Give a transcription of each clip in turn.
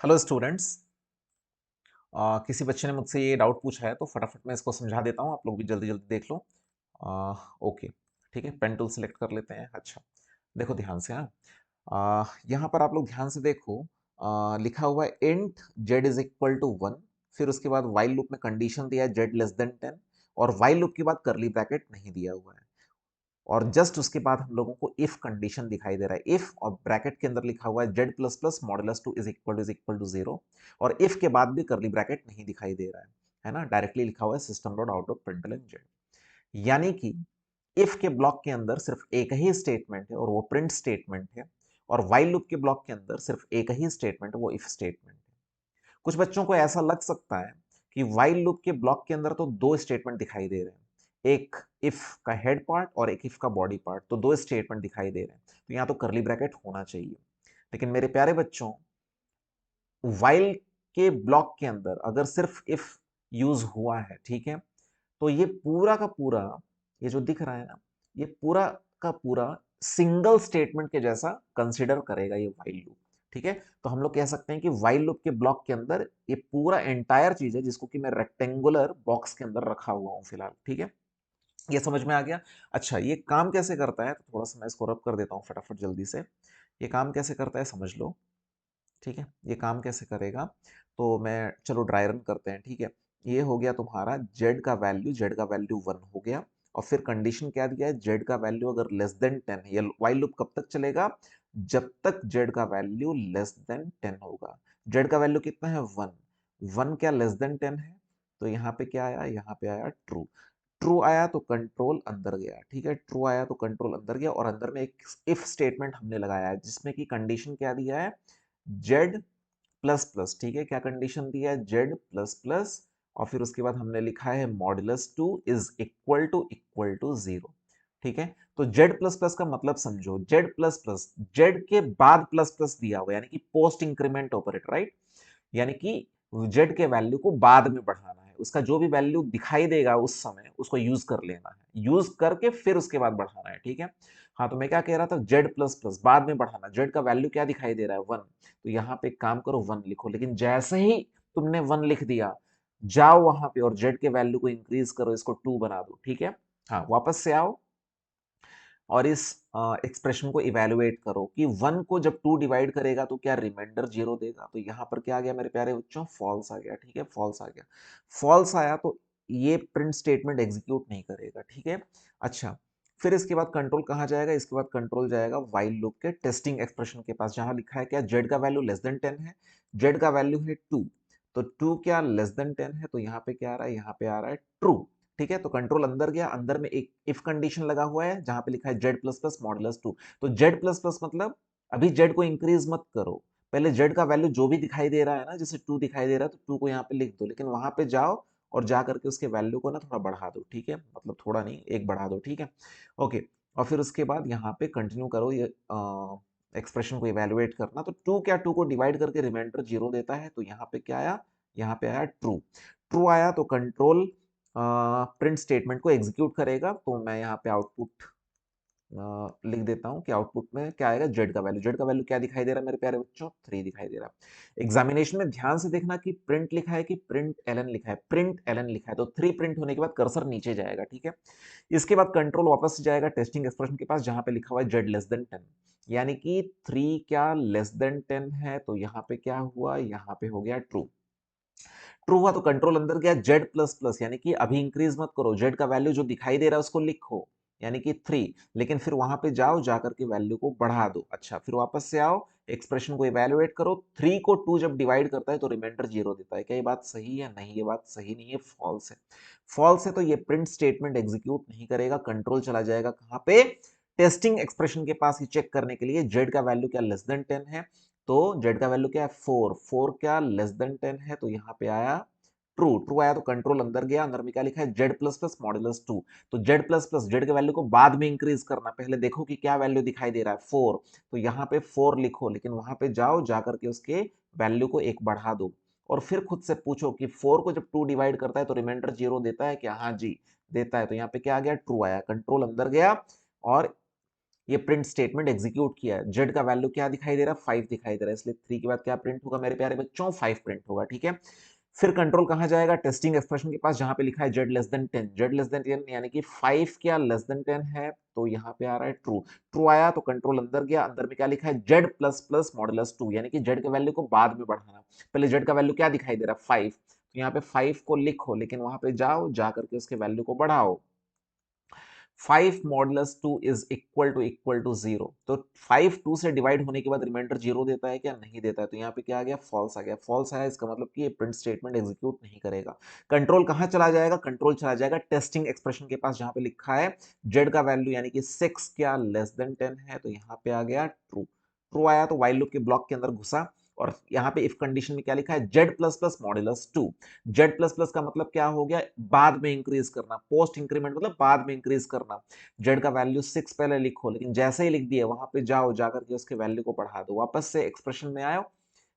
Hello students. किसी बच्चे ने मुझसे ये डाउट पूछा है तो फटाफट मैं इसको समझा देता हूँ, आप लोग भी जल्दी जल्दी देख लो। ओके, ठीक है, पेन टूल सेलेक्ट कर लेते हैं। अच्छा, देखो ध्यान से। हाँ, यहाँ पर आप लोग ध्यान से देखो। लिखा हुआ है int z is equal to 1। फिर उसके बाद वाइल लूप में कंडीशन दिया है जेड लेस देन 10, और वाइल लूप के बाद करली ब्रैकेट नहीं दिया हुआ है। और जस्ट उसके बाद हम लोगों को इफ कंडीशन दिखाई दे रहा है। इफ और ब्रैकेट के अंदर लिखा हुआ है z plus plus modulus two is equal to 0। और इफ के बाद भी करली ब्रैकेट नहीं दिखाई दे रहा है ना, डायरेक्टली लिखा हुआ है system dot out of println Z. यानी कि इफ के ब्लॉक के अंदर सिर्फ एक ही स्टेटमेंट है और वो प्रिंट स्टेटमेंट है, और वाइल लूप के ब्लॉक के अंदर सिर्फ एक ही स्टेटमेंट है, वो इफ स्टेटमेंट है। कुछ बच्चों को ऐसा लग सकता है कि वाइल लूप के ब्लॉक के अंदर तो दो स्टेटमेंट दिखाई दे रहे हैं, एक इफ का हेड पार्ट और एक इफ का बॉडी पार्ट, तो दो स्टेटमेंट दिखाई दे रहे हैं, तो यहां तो करली ब्रैकेट होना चाहिए। लेकिन मेरे प्यारे बच्चों, वाइल के ब्लॉक के अंदर अगर सिर्फ इफ यूज हुआ है, ठीक है, तो ये पूरा का पूरा, ये जो दिख रहा है ना, ये पूरा का पूरा सिंगल स्टेटमेंट के जैसा कंसिडर करेगा ये वाइल लूप। ठीक है, तो हम लोग कह सकते हैं कि वाइल लूप के ब्लॉक के अंदर ये पूरा एंटायर चीज है, जिसको कि मैं रेक्टेंगुलर बॉक्स के अंदर रखा हुआ हूं फिलहाल। ठीक है, ये समझ में आ गया। अच्छा, ये काम कैसे करता है, तो थोड़ा सा मैं इसको रब कर देता हूँ फटाफट जल्दी से। ये काम कैसे करता है समझ लो। ठीक है, ये काम कैसे करेगा, तो मैं, चलो ड्राई रन करते हैं। ठीक है, ये हो गया तुम्हारा जेड का वैल्यू 1 हो गया। और फिर कंडीशन क्या दिया है, जेड का वैल्यू अगर लेस देन 10 है, ये वाइल लूप कब तक चलेगा, जब तक जेड का वैल्यू लेस देन 10 होगा। जेड का वैल्यू कितना है, 1। 1 क्या लेस देन 10 है, तो यहाँ पे क्या आया, यहाँ पे आया ट्रू। ट्रू आया तो कंट्रोल अंदर गया। ठीक है, ट्रू आया तो कंट्रोल अंदर गया, और अंदर में एक इफ स्टेटमेंट हमने लगाया है, जिसमें कि कंडीशन क्या दिया है, जेड प्लस प्लस। ठीक है, क्या कंडीशन दिया है, जेड प्लस प्लस, और फिर उसके बाद हमने लिखा है modulus two is equal to 0। ठीक है, तो जेड प्लस प्लस का मतलब समझो, जेड प्लस प्लस, जेड के बाद प्लस प्लस दिया हुआ, यानी कि पोस्ट इंक्रीमेंट ऑपरेटर, राइट। यानी कि जेड के वैल्यू को बाद में बढ़ाना है, उसका जो भी वैल्यू दिखाई देगा उस समय उसको यूज कर लेना है, यूज करके फिर उसके बाद बढ़ाना है। ठीक है, हाँ, तो मैं क्या कह रहा था, जेड प्लस प्लस बाद में बढ़ाना, जेड का वैल्यू क्या दिखाई दे रहा है, 1। तो यहाँ पे एक काम करो, 1 लिखो। लेकिन जैसे ही तुमने 1 लिख दिया, जाओ वहां पे और जेड के वैल्यू को इंक्रीज करो, इसको 2 बना दो। ठीक है, हाँ, वापस से आओ और इस एक्सप्रेशन को इवेलुएट करो कि 1 को जब 2 डिवाइड करेगा तो क्या रिमाइंडर 0 देगा। तो यहाँ पर क्या आ गया मेरे प्यारे बच्चों, फॉल्स आ गया। ठीक है, फॉल्स आ गया। फॉल्स आया तो ये प्रिंट स्टेटमेंट एग्जीक्यूट नहीं करेगा। ठीक है, अच्छा, फिर इसके बाद कंट्रोल कहाँ जाएगा, इसके बाद कंट्रोल जाएगा वाइल लूप के टेस्टिंग एक्सप्रेशन के पास, जहां लिखा है क्या, जेड का वैल्यू लेस देन 10 है, जेड का वैल्यू है 2, तो 2 क्या लेस देन 10 है, तो यहाँ पे क्या आ रहा है, यहाँ पे आ रहा है ट्रू। ठीक है, तो कंट्रोल अंदर गया, अंदर में एक इफ कंडीशन लगा हुआ है जहां पे लिखा है जेड प्लस प्लस मॉडुलस 2। तो जेड प्लस प्लस मतलब अभी जेड को इंक्रीज मत करो, पहले जेड का वैल्यू जो भी दिखाई दे रहा है ना, जैसे 2 दिखाई दे रहा है तो 2 को यहाँ पे लिख दो, लेकिन वहां पे जाओ और जा करके उसके वैल्यू को ना थोड़ा बढ़ा दो। ठीक है, मतलब थोड़ा नहीं, एक बढ़ा दो। ठीक है, ओके, और फिर उसके बाद यहाँ पे कंटिन्यू करो ये एक्सप्रेशन को इवेलुएट करना। तो 2 क्या, 2 को डिवाइड करके रिमाइंडर 0 देता है, तो यहाँ पे क्या आया, यहाँ पे आया ट्रू। ट्रू आया तो कंट्रोल प्रिंट स्टेटमेंट को एग्जीक्यूट करेगा। तो मैं यहाँ पे आउटपुट लिख देता हूँ कि आउटपुट में क्या आएगा, जेड का वैल्यू। जेड का वैल्यू क्या दिखाई दे रहा है मेरे प्यारे बच्चों, 3 दिखाई दे रहा है। एग्जामिनेशन में ध्यान से देखना कि प्रिंट लिखा है कि प्रिंट एलन लिखा है, प्रिंट एलन लिखा है तो 3 प्रिंट होने के बाद कर्सर नीचे जाएगा। ठीक है, इसके बाद कंट्रोल वापस से जाएगा टेस्टिंग एक्सप्रेशन के पास, जहां पे लिखा हुआ है जेड लेस देन 10, यानी कि 3 क्या लेस देन 10 है, तो यहाँ पे क्या हुआ, यहाँ पे हो गया ट्रू। ट्रू हुआ तो कंट्रोल अंदर गया, जेड प्लस प्लस, यानी कि अभी इंक्रीज मत करो, जेड का वैल्यू जो दिखाई दे रहा है उसको लिखो, यानी कि 3, लेकिन फिर वहां पे जाओ, जाकर के वैल्यू को बढ़ा दो। अच्छा, फिर वापस से आओ, एक्सप्रेशन को इवेलुएट करो, 3 को 2 जब डिवाइड करता है तो रिमाइंडर 0 देता है। क्या ये बात सही है, नहीं, ये बात सही नहीं है, फॉल्स है। फॉल्स है तो ये प्रिंट स्टेटमेंट एग्जीक्यूट नहीं करेगा, कंट्रोल चला जाएगा कहां पे, टेस्टिंग एक्सप्रेशन के पास, ही चेक करने के लिए जेड का वैल्यू क्या लेस देन 10 है, तो जेड का वैल्यू क्या है, 4, 4 क्या लेस देन 10 है, तो यहाँ पे आया ट्रू। ट्रू आया तो कंट्रोल अंदर गया, अंदर में क्या लिखा है, जेड प्लस प्लस मॉडुलस 2। तो जेड प्लस प्लस, जेड के वैल्यू को बाद में इंक्रीज करना, पहले देखो कि क्या वैल्यू दिखाई दे रहा है, 4, तो यहाँ पे 4 लिखो, लेकिन वहां पे जाओ, जाकर के उसके वैल्यू को एक बढ़ा दो, और फिर खुद से पूछो कि 4 को जब 2 डिवाइड करता है तो रिमाइंडर 0 देता है क्या, हाँ जी देता है, तो यहाँ पे क्या आ गया, ट्रू आया। कंट्रोल अंदर गया और ये प्रिंट स्टेटमेंट एग्जीक्यूट किया है, जेड का वैल्यू क्या दिखाई दे रहा है, 5 दिखाई दे रहा है, इसलिए 3 के बाद क्या प्रिंट होगा मेरे प्यारे बच्चों, 5 प्रिंट होगा, ठीक है। फिर कंट्रोल कहां जाएगा, टेस्टिंग एक्सप्रेशन के पास जहां पे लिखा है Z less than 10, Z less than 10 यानी कि 5 क्या लेस देन 10 है, तो यहाँ पे आ रहा है ट्रू, ट्रू आया तो कंट्रोल अंदर गया, अंदर में क्या लिखा है जेड प्लस प्लस मॉडुलस 2, यानी कि जेड के वैल्यू को बाद में बढ़ाना, पहले जेड का वैल्यू क्या दिखाई दे रहा है 5, तो यहाँ पे 5 को लिखो, लेकिन वहां पे जाओ, जा करके उसके वैल्यू को बढ़ाओ, 5 मॉडुलस 2 इज इक्वल टू 0, तो 5 2 से डिवाइड होने के बाद रिमाइंडर 0 देता है क्या, नहीं देता है, तो यहाँ पे क्या आ गया, फॉल्स आ गया, फॉल्स आया, इसका मतलब कि ये प्रिंट स्टेटमेंट एग्जीक्यूट नहीं करेगा। कंट्रोल कहां चला जाएगा, कंट्रोल चला जाएगा टेस्टिंग एक्सप्रेशन के पास जहां पे लिखा है जेड का वैल्यू यानी कि 6 क्या लेस देन 10 है, तो यहाँ पे आ गया ट्रू, ट्रू आया तो व्हाइल लूप के ब्लॉक के अंदर घुसा, और यहाँ पे इफ कंडीशन में क्या लिखा है z plus plus modulus 2, Z plus plus का मतलब क्या हो गया, बाद में इंक्रीज करना, पोस्ट इंक्रीमेंट मतलब बाद में इंक्रीज करना, जेड का वैल्यू 6 पहले लिखो, लेकिन जैसे ही लिख दिए वहां पे जाओ, जाकर के उसके वैल्यू को बढ़ा दो, वापस से एक्सप्रेशन में आओ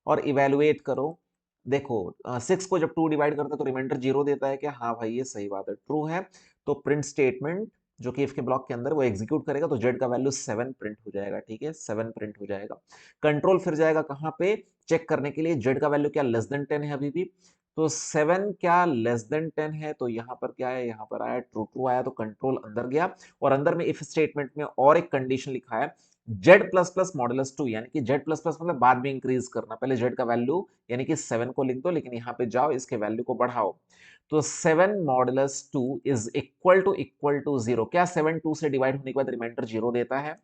और इवेलुएट करो, देखो 6 को जब 2 डिवाइड करता है तो रिमाइंडर 0 देता है क्या, हाँ भाई ये सही बात है, ट्रू है, तो प्रिंट स्टेटमेंट जो कि इफ के ब्लॉक के अंदर वो एग्जीक्यूट करेगा, तो जेड का वैल्यू 7 प्रिंट हो जाएगा, ठीक है, 7 प्रिंट हो जाएगा। कंट्रोल फिर जाएगा कहां पे, चेक करने के लिए जेड का वैल्यू क्या लेस देन 10 है अभी भी, तो 7 क्या लेस देन 10 है, तो यहां पर क्या है, यहां पर आया ट्रू, ट्रू आया तो कंट्रोल अंदर गया, और अंदर में इफ स्टेटमेंट में और एक कंडीशन लिखा है जेड प्लस प्लस मॉडुलस 2, यानी कि जेड प्लस प्लस मतलब बाद में इंक्रीज करना, पहले जेड का वैल्यू यानी कि 7 को लिख दो, लेकिन यहाँ पे जाओ इसके वैल्यू को बढ़ाओ, तो 7 मॉडुलस 2 इज इक्वल टू 0, क्या 7 2 से डिवाइड होने के बाद रिमाइंडर 0 देता है,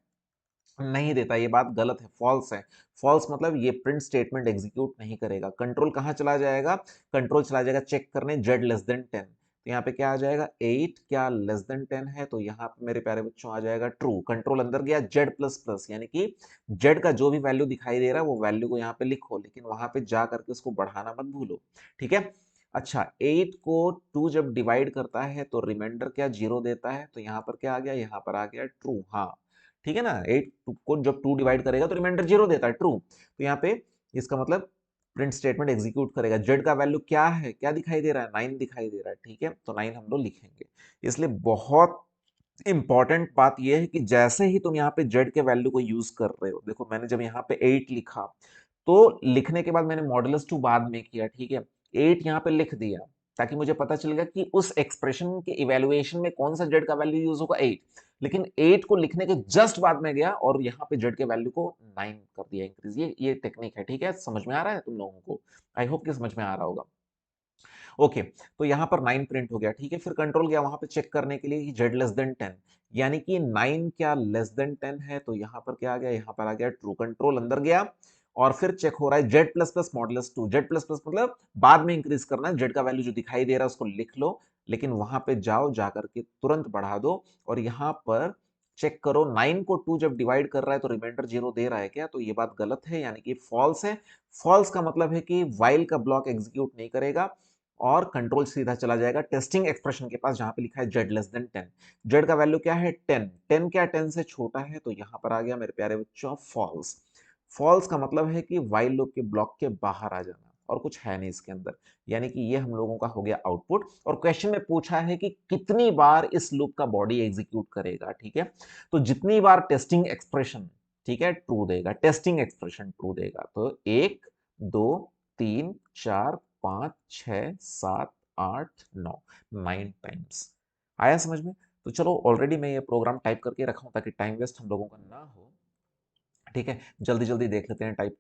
नहीं देता, ये बात गलत है, फॉल्स है, फॉल्स मतलब ये प्रिंट स्टेटमेंट एग्जीक्यूट नहीं करेगा। कंट्रोल कहां चला जाएगा, कंट्रोल चला जाएगा चेक करने जेड लेस देन 10, तो यहाँ पे क्या आ जाएगा 8 क्या लेस देन 10 है, तो यहाँ पे मेरे प्यारे बच्चों आ जाएगा ट्रू, कंट्रोल अंदर गया, जेड प्लस प्लस यानी कि जेड का जो भी वैल्यू दिखाई दे रहा है वो वैल्यू को यहाँ पे लिखो, लेकिन वहां पे जा करके उसको बढ़ाना मत भूलो, ठीक है। अच्छा 8 को 2 जब डिवाइड करता है तो रिमाइंडर क्या 0 देता है, तो यहाँ पर क्या आ गया, यहाँ पर आ गया ट्रू, हाँ ठीक है ना, 8 को जब 2 डिवाइड करेगा तो रिमाइंडर 0 देता है, ट्रू, तो यहाँ पे इसका मतलब प्रिंट स्टेटमेंट एग्जीक्यूट करेगा, जेड का वैल्यू क्या है, क्या दिखाई दे रहा है, 9 दिखाई दे रहा है, ठीक है, तो 9 हम लोग लिखेंगे। इसलिए बहुत इंपॉर्टेंट बात यह है कि जैसे ही तुम यहाँ पे जेड के वैल्यू को यूज कर रहे हो, देखो मैंने जब यहाँ पे 8 लिखा तो लिखने के बाद मैंने मॉडुलस 2 बाद में किया, ठीक है, 8 यहाँ पे लिख दिया ताकि मुझे पता चल गया कि उस एक्सप्रेशन के इवेल्युएशन में कौन सा जेड का वैल्यू यूज होगा 8, लेकिन 8 को लिखने के जस्ट बाद में गया और यहाँ पे जेड के वैल्यू को 9 कर दिया इंक्रीज, ये टेक्निक है, ठीक है, समझ में आ रहा है तुम लोगों को, आई होप कि समझ में आ रहा होगा। ओके, तो यहां पर 9 प्रिंट हो गया, ठीक है, फिर कंट्रोल गया वहां पे चेक करने के लिए कि जेड लेस देन 10, यानी कि 9 क्या लेस देन 10 है, तो यहां पर क्या आ गया, यहां पर आ गया ट्रू, कंट्रोल अंदर गया और फिर चेक हो रहा है z plus plus modulus 2, Z plus plus मतलब बाद में इंक्रीज करना है, जेड का वैल्यू जो दिखाई दे रहा है उसको लिख लो, लेकिन वहां पे जाओ, जाकर के तुरंत बढ़ा दो, और यहां पर चेक करो 9 को 2 जब डिवाइड कर रहा है तो रिमाइंडर 0 दे रहा है क्या, तो ये बात गलत है, यानी कि फॉल्स है, फॉल्स का मतलब है कि व्हाइल का ब्लॉक एग्जीक्यूट नहीं करेगा, और कंट्रोल सीधा चला जाएगा टेस्टिंग एक्सप्रेशन के पास जहां पे लिखा है जेड लेस देन 10, जेड का वैल्यू क्या है 10, 10 क्या 10 से छोटा है, तो यहां पर आ गया मेरे प्यारे बच्चों फॉल्स, फॉल्स का मतलब है कि व्हाइल लूप के ब्लॉक के बाहर आ जाना, और कुछ है नहीं इसके अंदर, यानी कि ये हम लोगों का हो गया आउटपुट, और क्वेश्चन में पूछा है कि कितनी बार इस लूप का बॉडी एग्जीक्यूट करेगा, ठीक है, तो जितनी बार टेस्टिंग एक्सप्रेशन, ठीक है, ट्रू देगा, टेस्टिंग एक्सप्रेशन ट्रू देगा, तो 1 2 3 4 5 6 7 8 9, 9 टाइम्स आया समझ में। तो चलो ऑलरेडी मैं ये प्रोग्राम टाइप करके रखा हूं ताकि टाइम वेस्ट हम लोगों का ना हो, ठीक है, जल्दी जल्दी देख लेते हैं, टाइप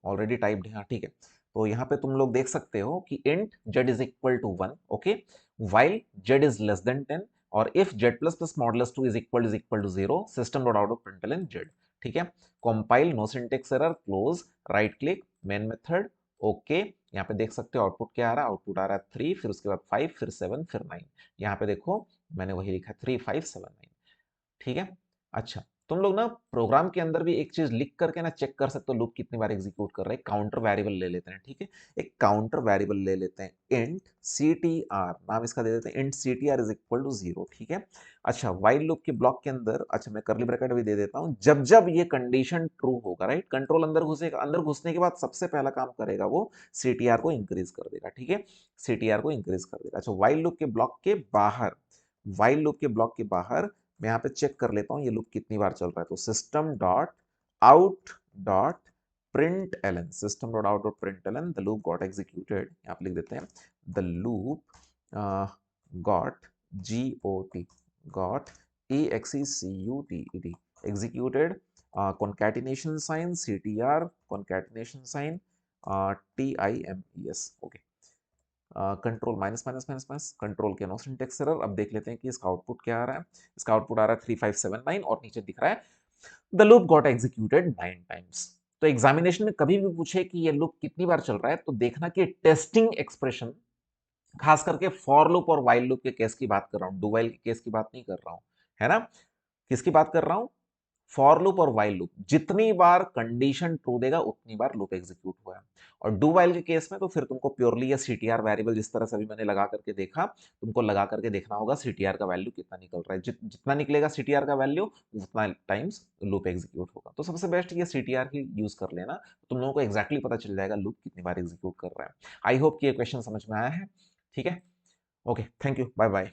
ऑलरेडी टाइप्ड है, हाँ ठीक है, तो यहाँ पे तुम लोग देख सकते हो कि int z is equal to 1, okay, while z is less than 10, और if z plus plus modulus 2 is equal to 0, system dot out of println z, ठीक है, compile, no syntax error, close, right click, main method, okay, यहाँ पे देख सकते हो output क्या आ रहा है, आउटपुट आ रहा है 3, फिर उसके बाद 5, फिर 7, फिर 9, यहाँ पे देखो मैंने वही लिखा 3 5 7 9, ठीक है। अच्छा, तुम लोग ना प्रोग्राम के अंदर भी एक चीज लिख करके ना चेक कर सकते हो लूप कितनी बार एग्जीक्यूट कर रहा है, काउंटर वेरिएबल ले लेते हैं, ठीक है, एक काउंटर वेरिएबल ले लेते हैं, इंट ctr, नाम इसका दे देते हैं int ctr is equal to 0, ठीक है। अच्छा, व्हाइल लूप के ब्लॉक के अंदर, अच्छा मैं करली ब्रैकेट भी दे देता हूं, जब जब ये कंडीशन ट्रू होगा, राइट, कंट्रोल अंदर घुसेगा, अंदर घुसने के बाद सबसे पहला काम करेगा वो ctr को इंक्रीज कर देगा, ठीक है, ctr को इंक्रीज कर देगा। अच्छा, व्हाइल लूप के ब्लॉक के बाहर, व्हाइल लूप के ब्लॉक के बाहर मैं यहाँ पे चेक कर लेता हूँ ये लूप कितनी बार चल रहा है। तो system dot out dot println, system dot out dot println, the loop got executed, यहाँ पे लिख देते हैं the loop got GOT got EXECUTED executed concatenation sign CTR concatenation sign TIMES। Okay, control minus minus minus minus control के no syntax error. अब देख लेते हैं कि इसका आउटपुट क्या आ रहा है। इसका आउटपुट आ रहा है 3579 और नीचे दिख रहा है the loop got executed 9 times. तो एग्जामिनेशन में कभी भी पूछे कि ये लूप कितनी बार चल रहा है तो देखना कि टेस्टिंग एक्सप्रेशन, खास करके फॉर लूप और वाइल लूप के केस की बात कर रहा हूं, डू वाइल के केस की बात नहीं कर रहा हूं, है ना। किसकी बात कर रहा हूं? फॉर लूप और वाइल लूप, जितनी बार कंडीशन ट्रू देगा उतनी बार लूप एग्जीक्यूट हुआ है। और डू वाइल के केस में तो फिर तुमको प्योरली ये सीटीआर वेरिएबल, जिस तरह से अभी मैंने लगा करके देखा, तुमको लगा करके देखना होगा सीटीआर का वैल्यू कितना निकल रहा है। जितना निकलेगा सीटीआर का वैल्यू उतना टाइम्स लूप एग्जीक्यूट होगा। तो सबसे बेस्ट ये सीटीआर ही यूज कर लेना, तुम लोगों को एक्जैक्टली पता चल जाएगा लूप कितनी बार एग्जीक्यूट कर रहा है। आई होप कि ये क्वेश्चन समझ में आया है। ठीक है, okay, thank you, bye bye.